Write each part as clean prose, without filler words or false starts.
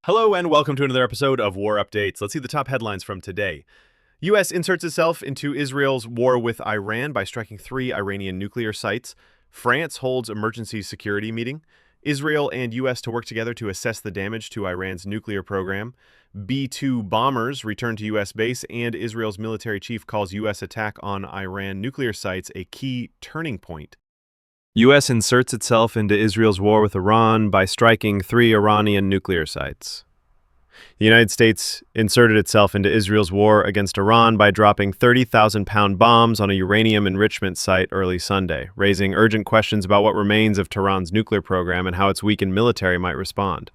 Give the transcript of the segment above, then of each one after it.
Hello and welcome to another episode of War Updates. Let's see the top headlines from today. U.S. inserts itself into Israel's war with Iran by striking 3 Iranian nuclear sites. France holds emergency security meeting. Israel and U.S. to work together to assess the damage to Iran's nuclear program. B-2 bombers return to U.S. base, and Israel's military chief calls U.S. attack on Iran nuclear sites a key turning point. U.S. inserts itself into Israel's war with Iran by striking 3 Iranian nuclear sites. The United States inserted itself into Israel's war against Iran by dropping 30,000-pound bombs on a uranium enrichment site early Sunday, raising urgent questions about what remains of Tehran's nuclear program and how its weakened military might respond.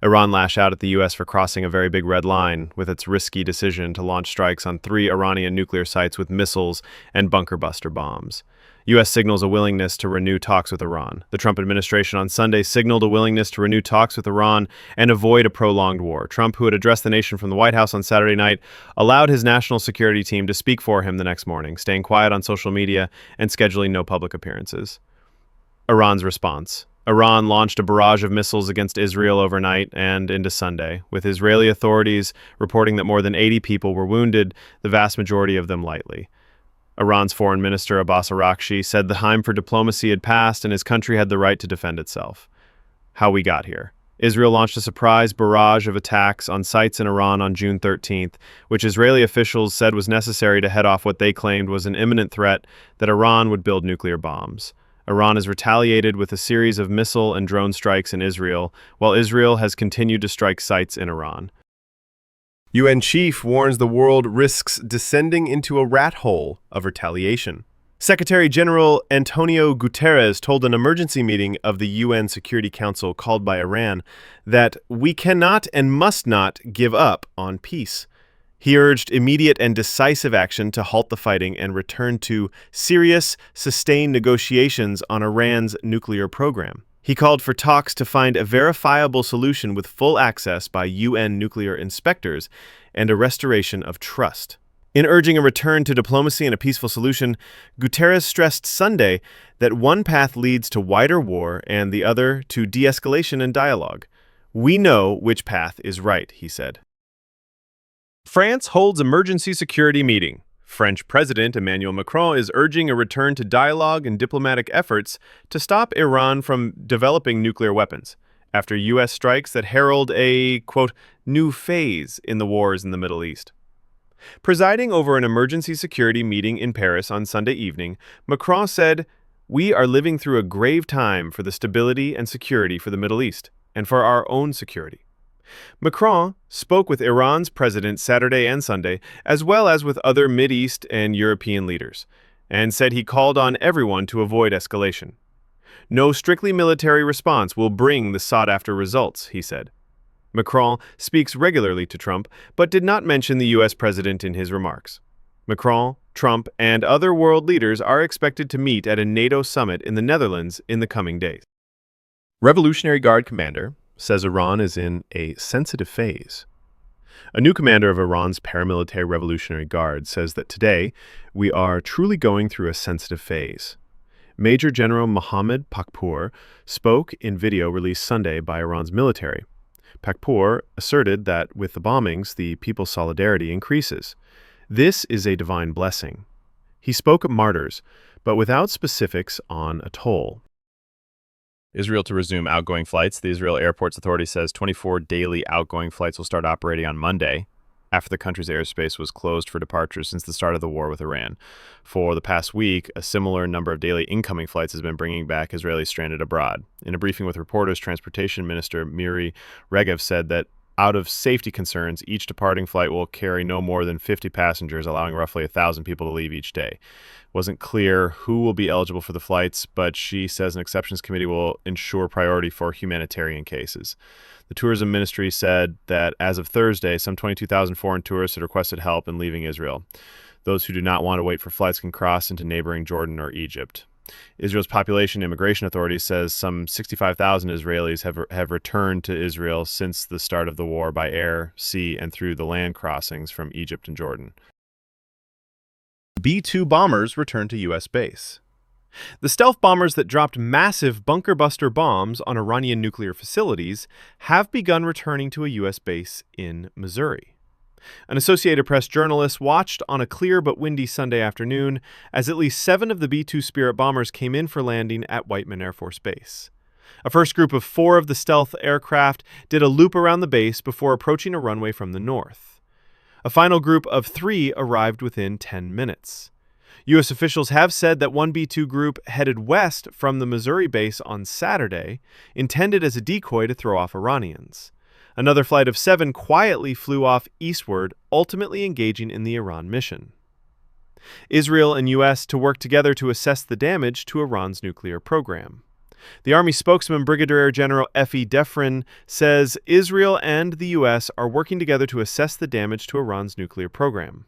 Iran lashed out at the U.S. for crossing a very big red line with its risky decision to launch strikes on 3 Iranian nuclear sites with missiles and bunker-buster bombs. U.S. signals a willingness to renew talks with Iran. The Trump administration on Sunday signaled a willingness to renew talks with Iran and avoid a prolonged war. Trump, who had addressed the nation from the White House on Saturday night, allowed his national security team to speak for him the next morning, staying quiet on social media and scheduling no public appearances. Iran's response. Iran launched a barrage of missiles against Israel overnight and into Sunday, with Israeli authorities reporting that more than 80 people were wounded, the vast majority of them lightly. Iran's foreign minister Abbas Araghchi said the time for diplomacy had passed and his country had the right to defend itself. How we got here. Israel launched a surprise barrage of attacks on sites in Iran on June 13th, which Israeli officials said was necessary to head off what they claimed was an imminent threat that Iran would build nuclear bombs. Iran has retaliated with a series of missile and drone strikes in Israel, while Israel has continued to strike sites in Iran. UN chief warns the world risks descending into a rat hole of retaliation. Secretary General Antonio Guterres told an emergency meeting of the UN Security Council called by Iran that we cannot and must not give up on peace. He urged immediate and decisive action to halt the fighting and return to serious, sustained negotiations on Iran's nuclear program. He called for talks to find a verifiable solution with full access by UN nuclear inspectors and a restoration of trust. In urging a return to diplomacy and a peaceful solution, Guterres stressed Sunday that one path leads to wider war and the other to de-escalation and dialogue. We know which path is right, he said. France holds emergency security meeting. French President Emmanuel Macron is urging a return to dialogue and diplomatic efforts to stop Iran from developing nuclear weapons, after U.S. strikes that herald a, quote, new phase in the wars in the Middle East. Presiding over an emergency security meeting in Paris on Sunday evening, Macron said, "We are living through a grave time for the stability and security for the Middle East, and for our own security." Macron spoke with Iran's president Saturday and Sunday, as well as with other Mideast and European leaders, and said he called on everyone to avoid escalation. No strictly military response will bring the sought-after results, he said. Macron speaks regularly to Trump, but did not mention the U.S. president in his remarks. Macron, Trump, and other world leaders are expected to meet at a NATO summit in the Netherlands in the coming days. Revolutionary Guard commander says Iran is in a sensitive phase. A new commander of Iran's paramilitary Revolutionary Guard says that today we are truly going through a sensitive phase. Major General Mohammad Pakpour spoke in video released Sunday by Iran's military. Pakpour asserted that with the bombings, the people's solidarity increases. This is a divine blessing. He spoke of martyrs, but without specifics on a toll. Israel to resume outgoing flights. The Israel Airports Authority says 24 daily outgoing flights will start operating on Monday, after the country's airspace was closed for departures since the start of the war with Iran. For the past week, a similar number of daily incoming flights has been bringing back Israelis stranded abroad. In a briefing with reporters, Transportation Minister Miri Regev said that out of safety concerns, each departing flight will carry no more than 50 passengers, allowing roughly 1,000 people to leave each day. It wasn't clear who will be eligible for the flights, but she says an exceptions committee will ensure priority for humanitarian cases. The tourism ministry said that as of Thursday, some 22,000 foreign tourists had requested help in leaving Israel. Those who do not want to wait for flights can cross into neighboring Jordan or Egypt. Israel's Population Immigration Authority says some 65,000 Israelis have returned to Israel since the start of the war by air, sea, and through the land crossings from Egypt and Jordan. B-2 bombers return to U.S. base. The stealth bombers that dropped massive bunker-buster bombs on Iranian nuclear facilities have begun returning to a U.S. base in Missouri. An Associated Press journalist watched on a clear but windy Sunday afternoon as at least 7 of the B-2 Spirit bombers came in for landing at Whiteman Air Force Base. A first group of 4 of the stealth aircraft did a loop around the base before approaching a runway from the north. A final group of 3 arrived within 10 minutes. U.S. officials have said that one B-2 group headed west from the Missouri base on Saturday, intended as a decoy to throw off Iranians. Another flight of 7 quietly flew off eastward, ultimately engaging in the Iran mission. Israel and U.S. to work together to assess the damage to Iran's nuclear program. The Army spokesman, Brigadier General F.E. Defrin, says Israel and the U.S. are working together to assess the damage to Iran's nuclear program.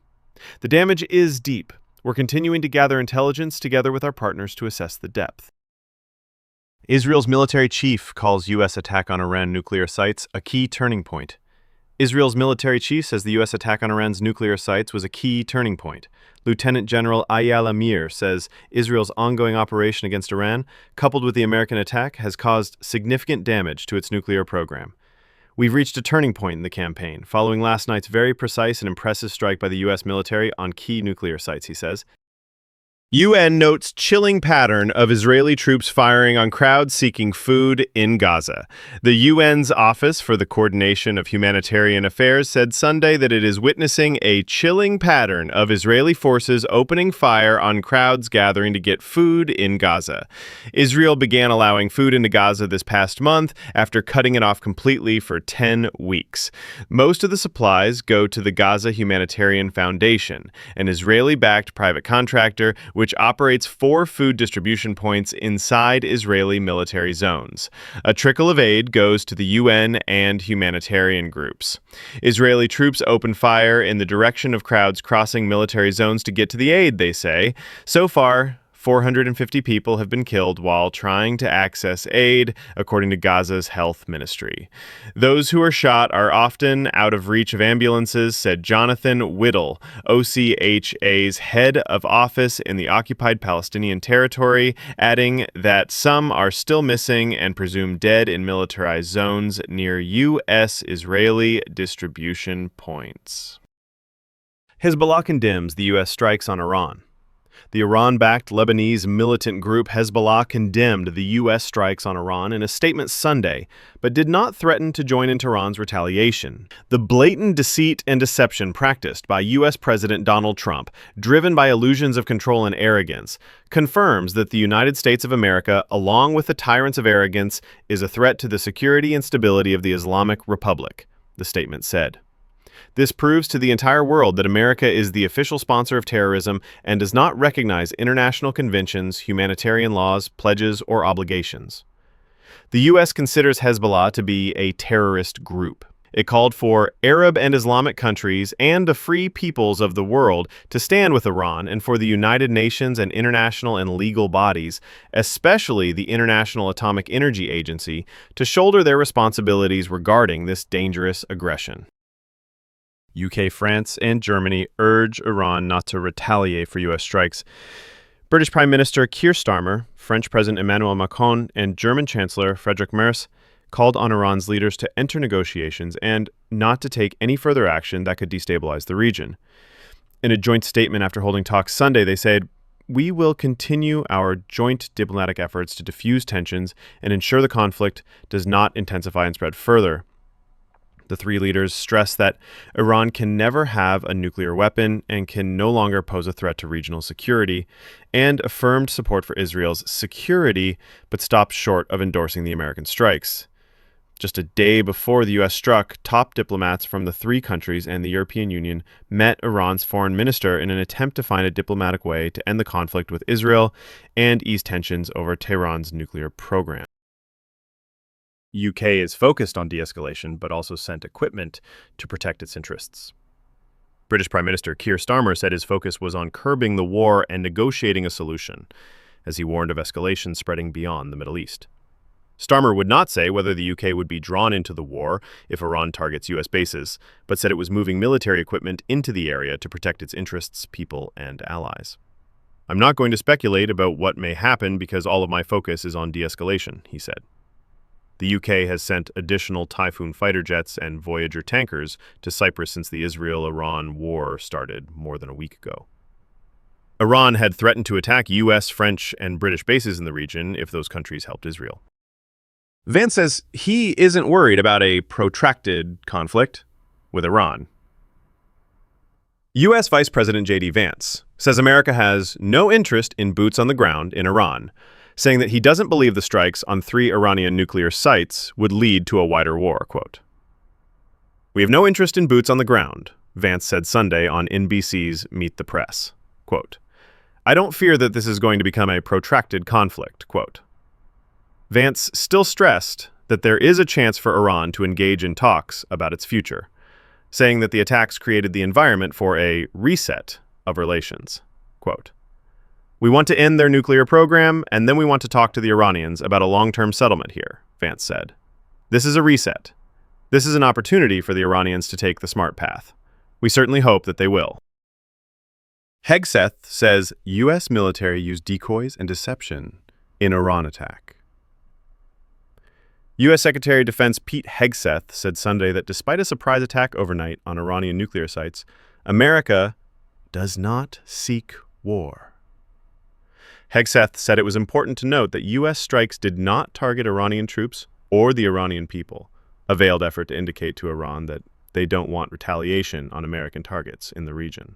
The damage is deep. We're continuing to gather intelligence together with our partners to assess the depth. Israel's military chief calls U.S. attack on Iran nuclear sites a key turning point. Israel's military chief says the U.S. attack on Iran's nuclear sites was a key turning point. Lieutenant General Eyal Amir says Israel's ongoing operation against Iran, coupled with the American attack, has caused significant damage to its nuclear program. We've reached a turning point in the campaign, following last night's very precise and impressive strike by the U.S. military on key nuclear sites, he says. UN notes chilling pattern of Israeli troops firing on crowds seeking food in Gaza. The UN's Office for the Coordination of Humanitarian Affairs said Sunday that it is witnessing a chilling pattern of Israeli forces opening fire on crowds gathering to get food in Gaza. Israel began allowing food into Gaza this past month after cutting it off completely for 10 weeks. Most of the supplies go to the Gaza Humanitarian Foundation, an Israeli-backed private contractor which operates 4 food distribution points inside Israeli military zones. A trickle of aid goes to the UN and humanitarian groups. Israeli troops open fire in the direction of crowds crossing military zones to get to the aid, they say. So far, 450 people have been killed while trying to access aid, according to Gaza's health ministry. Those who are shot are often out of reach of ambulances, said Jonathan Whittle, OCHA's head of office in the occupied Palestinian territory, adding that some are still missing and presumed dead in militarized zones near U.S.-Israeli distribution points. Hezbollah condemns the U.S. strikes on Iran. The Iran-backed Lebanese militant group Hezbollah condemned the U.S. strikes on Iran in a statement Sunday, but did not threaten to join in Tehran's retaliation. The blatant deceit and deception practiced by U.S. President Donald Trump, driven by illusions of control and arrogance, confirms that the United States of America, along with the tyrants of arrogance, is a threat to the security and stability of the Islamic Republic, the statement said. This proves to the entire world that America is the official sponsor of terrorism and does not recognize international conventions, humanitarian laws, pledges, or obligations. The U.S. considers Hezbollah to be a terrorist group. It called for Arab and Islamic countries and the free peoples of the world to stand with Iran and for the United Nations and international and legal bodies, especially the International Atomic Energy Agency, to shoulder their responsibilities regarding this dangerous aggression. UK, France, and Germany urge Iran not to retaliate for U.S. strikes. British Prime Minister Keir Starmer, French President Emmanuel Macron, and German Chancellor Friedrich Merz called on Iran's leaders to enter negotiations and not to take any further action that could destabilize the region. In a joint statement after holding talks Sunday, they said, "We will continue our joint diplomatic efforts to diffuse tensions and ensure the conflict does not intensify and spread further." The 3 leaders stressed that Iran can never have a nuclear weapon and can no longer pose a threat to regional security, and affirmed support for Israel's security, but stopped short of endorsing the American strikes. Just a day before the U.S. struck, top diplomats from the 3 countries and the European Union met Iran's foreign minister in an attempt to find a diplomatic way to end the conflict with Israel and ease tensions over Tehran's nuclear program. UK is focused on de-escalation, but also sent equipment to protect its interests. British Prime Minister Keir Starmer said his focus was on curbing the war and negotiating a solution, as he warned of escalation spreading beyond the Middle East. Starmer would not say whether the UK would be drawn into the war if Iran targets U.S. bases, but said it was moving military equipment into the area to protect its interests, people, and allies. I'm not going to speculate about what may happen because all of my focus is on de-escalation, he said. The UK has sent additional Typhoon fighter jets and Voyager tankers to Cyprus since the Israel-Iran war started more than a week ago. Iran had threatened to attack US, French, and British bases in the region if those countries helped Israel. Vance says he isn't worried about a protracted conflict with Iran. U.S. Vice President J.D. Vance says America has no interest in boots on the ground in Iran, saying that he doesn't believe the strikes on 3 Iranian nuclear sites would lead to a wider war, quote. We have no interest in boots on the ground, Vance said Sunday on NBC's Meet the Press, quote. I don't fear that this is going to become a protracted conflict, quote. Vance still stressed that there is a chance for Iran to engage in talks about its future, saying that the attacks created the environment for a reset of relations. Quote, we want to end their nuclear program, and then we want to talk to the Iranians about a long-term settlement here, Vance said. This is a reset. This is an opportunity for the Iranians to take the smart path. We certainly hope that they will. Hegseth says U.S. military used decoys and deception in Iran attack. U.S. Secretary of Defense Pete Hegseth said Sunday that despite a surprise attack overnight on Iranian nuclear sites, America does not seek war. Hegseth said it was important to note that U.S. strikes did not target Iranian troops or the Iranian people, a veiled effort to indicate to Iran that they don't want retaliation on American targets in the region.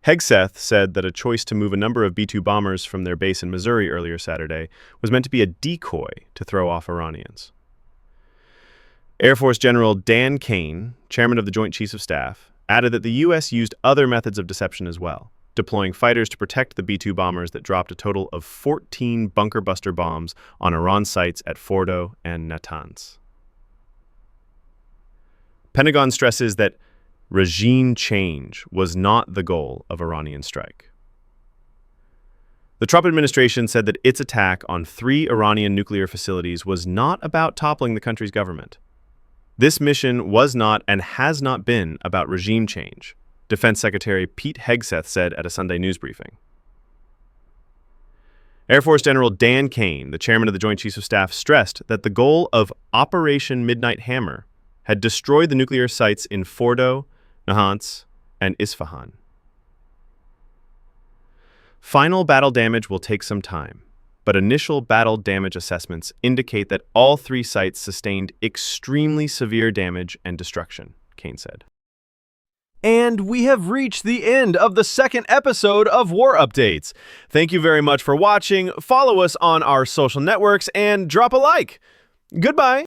Hegseth said that a choice to move a number of B-2 bombers from their base in Missouri earlier Saturday was meant to be a decoy to throw off Iranians. Air Force General Dan Kane, chairman of the Joint Chiefs of Staff, added that the U.S. used other methods of deception as well, deploying fighters to protect the B-2 bombers that dropped a total of 14 bunker buster bombs on Iran sites at Fordo and Natanz. Pentagon stresses that regime change was not the goal of Iranian strike. The Trump administration said that its attack on 3 Iranian nuclear facilities was not about toppling the country's government. This mission was not and has not been about regime change, Defense Secretary Pete Hegseth said at a Sunday news briefing. Air Force General Dan Kane, the chairman of the Joint Chiefs of Staff, stressed that the goal of Operation Midnight Hammer had destroyed the nuclear sites in Fordo, Natanz, and Isfahan. Final battle damage will take some time, but initial battle damage assessments indicate that all 3 sites sustained extremely severe damage and destruction, Kane said. And we have reached the end of the 2nd episode of War Updates. Thank you very much for watching. Follow us on our social networks and drop a like. Goodbye.